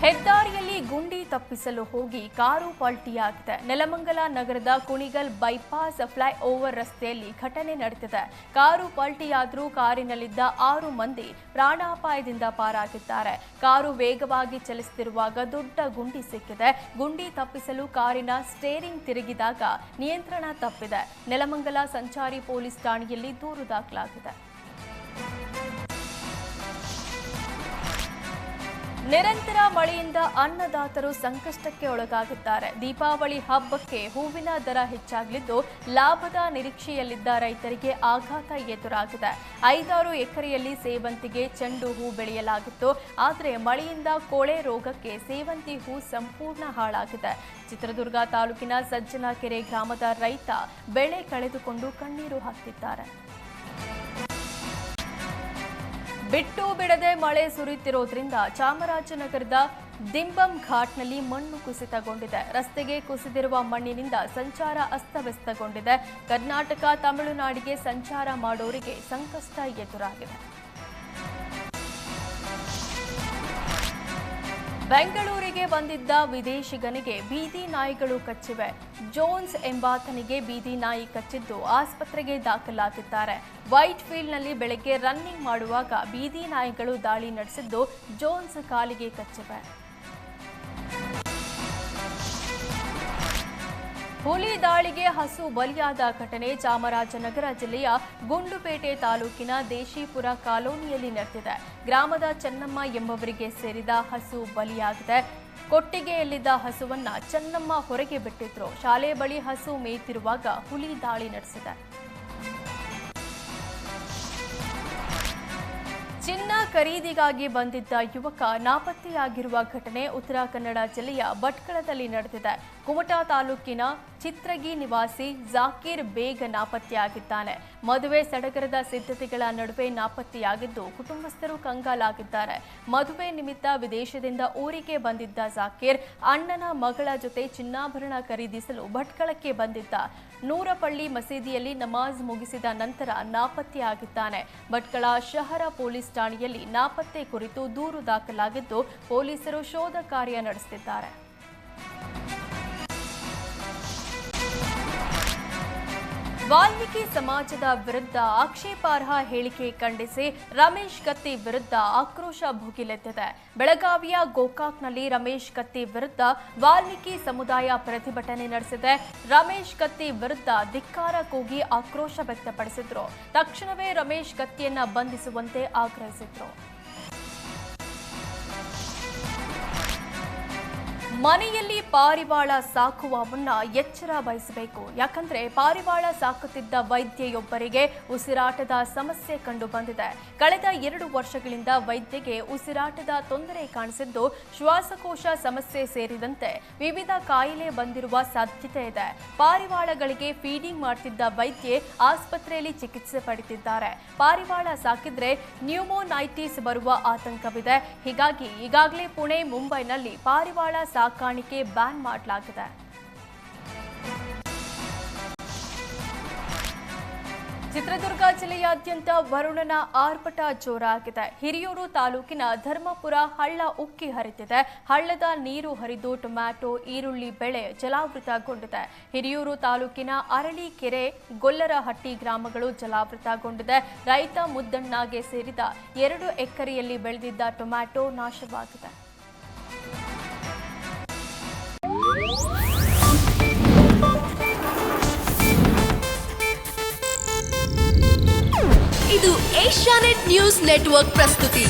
ಹೆದ್ದಾರಿಯಲ್ಲಿ ಗುಂಡಿ ತಪ್ಪಿಸಲು ಹೋಗಿ ಕಾರು ಪಲ್ಟಿಯಾಗಿದೆ. ನೆಲಮಂಗಲ ನಗರದ ಕುಣಿಗಲ್ ಬೈಪಾಸ್ ಫ್ಲೈಓವರ್ ರಸ್ತೆಯಲ್ಲಿ ಘಟನೆ ನಡೆದಿದೆ. ಕಾರು ಪಲ್ಟಿಯಾದರೂ ಕಾರಿನಲ್ಲಿದ್ದ 6 ಮಂದಿ ಪ್ರಾಣಾಪಾಯದಿಂದ ಪಾರಾಗಿದ್ದಾರೆ. ಕಾರು ವೇಗವಾಗಿ ಚಲಿಸುತ್ತಿರುವಾಗ ದೊಡ್ಡ ಗುಂಡಿ ಸಿಕ್ಕಿದೆ. ಗುಂಡಿ ತಪ್ಪಿಸಲು ಕಾರಿನ ಸ್ಟೇರಿಂಗ್ ತಿರುಗಿದಾಗ ನಿಯಂತ್ರಣ ತಪ್ಪಿದೆ. ನೆಲಮಂಗಲ ಸಂಚಾರಿ ಪೊಲೀಸ್ ಠಾಣೆಯಲ್ಲಿ ದೂರು ದಾಖಲಾಗಿದೆ. ನಿರಂತರ ಮಳೆಯಿಂದ ಅನ್ನದಾತರು ಸಂಕಷ್ಟಕ್ಕೆ ಒಳಗಾಗಿದ್ದಾರೆ. ದೀಪಾವಳಿ ಹಬ್ಬಕ್ಕೆ ಹೂವಿನ ದರ ಹೆಚ್ಚಾಗಲಿದ್ದು ಲಾಭದ ನಿರೀಕ್ಷೆಯಲ್ಲಿದ್ದ ರೈತರಿಗೆ ಆಘಾತ ಎದುರಾಗಿದೆ. 5-6 ಎಕರೆಯಲ್ಲಿ ಸೇವಂತಿಗೆ, ಚೆಂಡು ಹೂ ಬೆಳೆಯಲಾಗಿತ್ತು. ಆದರೆ ಮಳೆಯಿಂದ ಕೊಳೆ ರೋಗಕ್ಕೆ ಸೇವಂತಿ ಹೂ ಸಂಪೂರ್ಣ ಹಾಳಾಗಿದೆ. ಚಿತ್ರದುರ್ಗ ತಾಲೂಕಿನ ಸಜ್ಜನಕೆರೆ ಗ್ರಾಮದ ರೈತ ಬೆಳೆ ಕಳೆದುಕೊಂಡು ಕಣ್ಣೀರು ಹಾಕ್ತಿದ್ದಾರೆ. ಬಿಟ್ಟು ಬಿಡದೆ ಮಳೆ ಸುರಿಯುತ್ತಿರೋದ್ರಿಂದ ಚಾಮರಾಜನಗರದ ದಿಂಬಂ ಘಾಟ್ನಲ್ಲಿ ಮಣ್ಣು ಕುಸಿತಗೊಂಡಿದೆ. ರಸ್ತೆಗೆ ಕುಸಿದಿರುವ ಮಣ್ಣಿನಿಂದ ಸಂಚಾರ ಅಸ್ತವ್ಯಸ್ತಗೊಂಡಿದೆ. ಕರ್ನಾಟಕ, ತಮಿಳುನಾಡಿಗೆ ಸಂಚಾರ ಮಾಡೋರಿಗೆ ಸಂಕಷ್ಟ ಎದುರಾಗಿದೆ. ಬೆಂಗಳೂರಿಗೆ ಬಂದಿದ್ದ ವಿದೇಶಿಗನಿಗೆ ಬೀದಿ ನಾಯಿಗಳು ಕಚ್ಚಿವೆ. ಜೋನ್ಸ್ ಎಂಬಾತನಿಗೆ ಬೀದಿ ನಾಯಿ ಕಚ್ಚಿದ್ದು ಆಸ್ಪತ್ರೆಗೆ ದಾಖಲಾಗಿದ್ದಾರೆ. ವೈಟ್ ಫೀಲ್ಡ್ನಲ್ಲಿ ಬೆಳಗ್ಗೆ ರನ್ನಿಂಗ್ ಮಾಡುವಾಗ ಬೀದಿ ನಾಯಿಗಳು ದಾಳಿ ನಡೆಸಿದ್ದು ಜೋನ್ಸ್ ಕಾಲಿಗೆ ಕಚ್ಚಿವೆ. ಹುಲಿ ದಾಳಿಗೆ ಹಸು ಬಲಿಯಾದ ಘಟನೆ ಚಾಮರಾಜನಗರ ಜಿಲ್ಲೆಯ ಗುಂಡ್ಲುಪೇಟೆ ತಾಲೂಕಿನ ದೇಶಿಪುರ ಕಾಲೋನಿಯಲ್ಲಿ ನಡೆದಿದೆ. ಗ್ರಾಮದ ಚೆನ್ನಮ್ಮ ಎಂಬವರಿಗೆ ಸೇರಿದ ಹಸು ಬಲಿಯಾಗಿದೆ. ಕೊಟ್ಟಿಗೆಯಲ್ಲಿದ್ದ ಹಸುವನ್ನ ಚೆನ್ನಮ್ಮ ಹೊರಗೆ ಬಿಟ್ಟಿದ್ರು. ಶಾಲೆ ಬಳಿ ಹಸು ಮೇಯ್ತಿರುವಾಗ ಹುಲಿ ದಾಳಿ ನಡೆಸಿದೆ. ಚಿನ್ನ ಖರೀದಿಗಾಗಿ ಬಂದಿದ್ದ ಯುವಕ ನಾಪತ್ತೆಯಾಗಿರುವ ಘಟನೆ ಉತ್ತರ ಕನ್ನಡ ಜಿಲ್ಲೆಯ ಭಟ್ಕಳದಲ್ಲಿ ನಡೆದಿದೆ. ಕುಮಟಾ ತಾಲೂಕಿನ ಚಿತ್ರಗಿ ನಿವಾಸಿ ಜಾಕೀರ್ ಬೇಗ್ ನಾಪತ್ತೆಯಾಗಿದ್ದಾನೆ. ಮದುವೆ ಸಡಗರದ ಸಿದ್ಧತೆಗಳ ನಡುವೆ ನಾಪತ್ತೆಯಾಗಿದ್ದು ಕುಟುಂಬಸ್ಥರು ಕಂಗಾಲಾಗಿದ್ದಾರೆ. ಮದುವೆ ನಿಮಿತ್ತ ವಿದೇಶದಿಂದ ಊರಿಗೆ ಬಂದಿದ್ದ ಜಾಕೀರ್ ಅಣ್ಣನ ಮಗಳ ಜೊತೆ ಚಿನ್ನಾಭರಣ ಖರೀದಿಸಲು ಭಟ್ಕಳಕ್ಕೆ ಬಂದಿದ್ದ. ನೂರಪಳ್ಳಿ ಮಸೀದಿಯಲ್ಲಿ ನಮಾಜ್ ಮುಗಿಸಿದ ನಂತರ ನಾಪತ್ತೆಯಾಗಿದ್ದಾನೆ. ಭಟ್ಕಳ ಶಹರ ಪೊಲೀಸ್ ಠಾಣೆಯಲ್ಲಿ ನಾಪತ್ತೆ ಕುರಿತು ದೂರು ದಾಖಲಾಗಿದ್ದು ಪೊಲೀಸರು ಶೋಧ ಕಾರ್ಯ ನಡೆಸುತ್ತಿದ್ದಾರೆ. ವಾಲ್ಮೀಕಿ ಸಮಾಜದ ವಿರುದ್ಧ ಆಕ್ಷೇಪಾರ್ಹ ಹೇಳಿಕೆ ಖಂಡಿಸಿ ರಮೇಶ್ ಕತ್ತಿ ವಿರುದ್ಧ ಆಕ್ರೋಶ ಭುಗಿಲೆದ್ದಿದೆ. ಬೆಳಗಾವಿಯ ಗೋಕಾಕ್ನಲ್ಲಿ ರಮೇಶ್ ಕತ್ತಿ ವಿರುದ್ಧ ವಾಲ್ಮೀಕಿ ಸಮುದಾಯ ಪ್ರತಿಭಟನೆ ನಡೆಸಿದೆ. ರಮೇಶ್ ಕತ್ತಿ ವಿರುದ್ಧ ಧಿಕ್ಕಾರ ಕೂಗಿ ಆಕ್ರೋಶ ವ್ಯಕ್ತಪಡಿಸಿದ್ರು. ತಕ್ಷಣವೇ ರಮೇಶ್ ಕತ್ತಿಯನ್ನ ಬಂಧಿಸುವಂತೆ ಆಗ್ರಹಿಸಿದ್ರು. ಮನೆಯಲ್ಲಿ ಪಾರಿವಾಳ ಸಾಕುವ ಮುನ್ನ ಎಚ್ಚರ ವಹಿಸಬೇಕು. ಯಾಕಂದ್ರೆ ಪಾರಿವಾಳ ಸಾಕುತ್ತಿದ್ದ ವೈದ್ಯೆಯೊಬ್ಬರಿಗೆ ಉಸಿರಾಟದ ಸಮಸ್ಯೆ ಕಂಡು ಬಂದಿದೆ. ಕಳೆದ 2 ವರ್ಷಗಳಿಂದ ವೈದ್ಯೆಗೆ ಉಸಿರಾಟದ ತೊಂದರೆ ಕಾಣಿಸಿದ್ದು ಶ್ವಾಸಕೋಶ ಸಮಸ್ಯೆ ಸೇರಿದಂತೆ ವಿವಿಧ ಕಾಯಿಲೆ ಬಂದಿರುವ ಸಾಧ್ಯತೆ ಇದೆ. ಪಾರಿವಾಳಗಳಿಗೆ ಫೀಡಿಂಗ್ ಮಾಡ್ತಿದ್ದ ವೈದ್ಯೆ ಆಸ್ಪತ್ರೆಯಲ್ಲಿ ಚಿಕಿತ್ಸೆ ಪಡೆದಿದ್ದಾರೆ. ಪಾರಿವಾಳ ಸಾಕಿದ್ರೆ ನ್ಯೂಮೋನೈಟಿಸ್ ಬರುವ ಆತಂಕವಿದೆ. ಹೀಗಾಗಿ ಈಗಾಗಲೇ ಪುಣೆ, ಮುಂಬೈನಲ್ಲಿ ಪಾರಿವಾಳ ಸಾಕಾಣಿಕೆ ಬ್ಯಾನ್ ಮಾಡಲಾಗಿದೆ. ಚಿತ್ರದುರ್ಗ ಜಿಲ್ಲೆಯಾದ್ಯಂತ ವರುಣನ ಆರ್ಭಟ ಜೋರಾಗಿದೆ. ಹಿರಿಯೂರು ತಾಲೂಕಿನ ಧರ್ಮಪುರ ಹಳ್ಳ ಉಕ್ಕಿ ಹರಿದಿದೆ. ಹಳ್ಳದ ನೀರು ಹರಿದು ಟೊಮ್ಯಾಟೊ, ಈರುಳ್ಳಿ ಬೆಳೆ ಜಲಾವೃತಗೊಂಡಿದೆ. ಹಿರಿಯೂರು ತಾಲೂಕಿನ ಅರಳೀಕೆರೆ, ಗೊಲ್ಲರಹಟ್ಟಿ ಗ್ರಾಮಗಳು ಜಲಾವೃತಗೊಂಡಿದೆ. ರೈತ ಮುದ್ದಣ್ಣಗೆ ಸೇರಿದ 2 ಎಕರೆಯಲ್ಲಿ ಬೆಳೆದಿದ್ದ ಟೊಮ್ಯಾಟೊ ನಾಶವಾಗಿದೆ. ಇದು ಏಷ್ಯಾನೆಟ್ ನ್ಯೂಸ್ ನೆಟ್ವರ್ಕ್ ಪ್ರಸ್ತುತಿ.